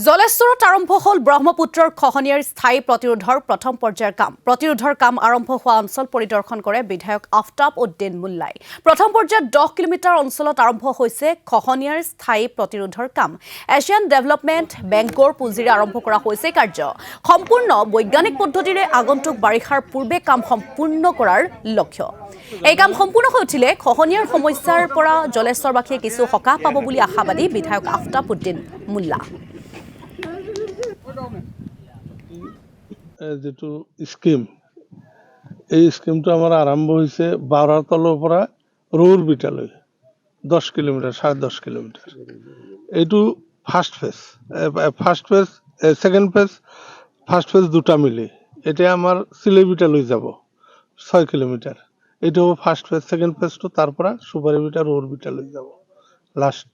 জলেশ্বৰত আৰম্ভ হ'ল ব্ৰহ্মপুত্ৰৰ খহনীয়াৰ স্থায়ী প্ৰতিৰোধৰ প্ৰথম পৰ্যায়ৰ কাম। প্ৰতিৰোধৰ কাম আৰম্ভ হোৱা অঞ্চল পৰিদৰ্শন কৰে বিধায়ক আফতাব উদ্দিন মুল্লাই। প্ৰথম পৰ্যায়ত 10 কিলোমিটাৰ অঞ্চলত আৰম্ভ হৈছে খহনীয়াৰ স্থায়ী প্ৰতিৰোধৰ কাম। এছিয়ান ডেভেলপমেণ্ট বেংকৰ পুঁজিৰে আৰম্ভ কৰা হৈছে কাৰ্য। সম্পূৰ্ণ বৈজ্ঞানিক পদ্ধতিৰে আগন্তুক বাৰিষাৰ পূৰ্বে কাম সম্পূৰ্ণ কৰাৰ লক্ষ্য। এই কাম সম্পূৰ্ণ হৈ উঠিলে খহনীয়াৰ সমস্যাৰ পৰা জলেশ্বৰবাসীয়ে কিছু সকাহ পাব বুলি আশাবাদী বিধায়ক আফতাব উদ্দিন মুল্লা। যেটো স্কিম এই স্কিমটো আমাৰ আৰম্ভ হৈছে 12 তলৰ পৰা ৰৌৰ বিটালৈ 10 কিলোমিটাৰ 10.5 কিলোমিটাৰ। এইটো first phase second phase first phase দুটা মিলি এতিয়া আমাৰ চিলেবিটালৈ যাব 6 কিলোমিটাৰ। এইটো ফাৰ্ষ্ট ফেজ ছেকেণ্ড ফেজটো তাৰ পৰা সুপাৰীবিটা ৰৌৰ বিটালৈ যাব লাষ্ট।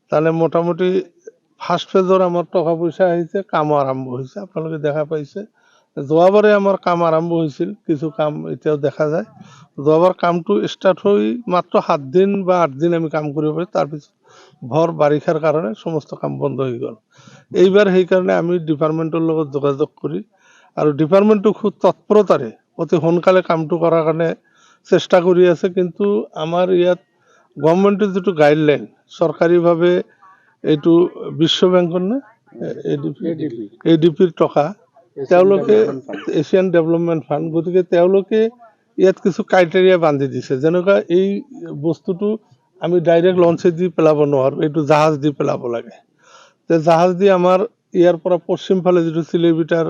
তাহলে মোটামুটি ফাৰ্ষ্ট ফেজৰ আমাৰ টকা পইচা আহিছে, কাম আৰম্ভ হৈছে। আপোনালোকে দেখা পাইছে যোৱাবাৰে আমাৰ কাম আৰম্ভ হৈছিল, কিছু কাম এতিয়াও দেখা যায়। যোৱাবাৰ কামটো ষ্টাৰ্ট হৈ মাত্ৰ 7 দিন বা 8 দিন আমি কাম কৰিব পাৰি, তাৰপিছত ভৰ বাৰিষাৰ কাৰণে সমস্ত কাম বন্ধ হৈ গ'ল। এইবাৰ সেইকাৰণে আমি ডিপাৰ্টমেণ্টৰ লগত যোগাযোগ কৰি আৰু ডিপাৰ্টমেণ্টটো খুব তৎপৰতাৰে অতি সোনকালে কামটো কৰাৰ কাৰণে চেষ্টা কৰি আছে। কিন্তু আমাৰ ইয়াত গভৰ্ণমেণ্টৰ যিটো গাইডলাইন চৰকাৰীভাৱে এইটো বিশ্ব বেংকৰ না এডিপিৰ টকা তেওঁলোকে এছিয়ান ডেভেলপমেণ্ট ফাণ্ড, গতিকে তেওঁলোকে ইয়াত কিছু ক্ৰাইটেৰিয়া বান্ধি দিছে। যেনেকুৱা এই বস্তুটো আমি ডাইৰেক্ট লঞ্চে দি পেলাব নোৱাৰোঁ, এইটো জাহাজ দি পেলাব লাগে। তে জাহাজ দি আমাৰ ইয়াৰ পৰা পশ্চিম ফালে যিটো চিলেবিটাৰ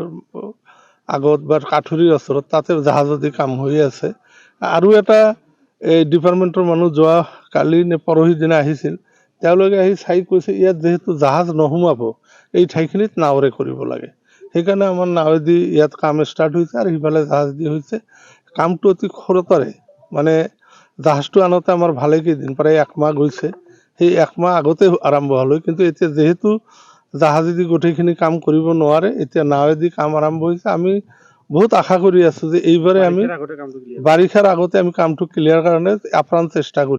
আগত বা কাঠুৰিৰ ওচৰত তাতে জাহাজেদি কাম হৈ আছে। আৰু এটা এই ডিপাৰ্টমেণ্টৰ মানুহ যোৱা কালি নে পৰহি দিনা আহিছিল, তেওঁলোকে আহি চাই কৈছে ইয়াত যেহেতু জাহাজ নোসোমাব এই ঠাইখিনিত নাৱেৰে কৰিব লাগে। সেইকাৰণে আমাৰ নাৱেদি ইয়াত কাম ষ্টাৰ্ট হৈছে আৰু সিফালে জাহাজ দি হৈছে। কামটো অতি খৰতৰে, মানে জাহাজটো আনোতে আমাৰ ভালেকেইদিন প্ৰায় 1 মাহ গৈছে। সেই 1 মাহ আগতে আৰম্ভ হ'ল, কিন্তু এতিয়া যেহেতু জাহাজেদি গোটেইখিনি কাম কৰিব নোৱাৰে, এতিয়া নাৱেদি কাম আৰম্ভ হৈছে। আমি বহুত আশা কৰি আছোঁ যে এইবাৰে আমি বাৰিষাৰ আগতে আমি কামটো ক্লিয়াৰ কাৰণে আপ্ৰাণ চেষ্টা কৰিম।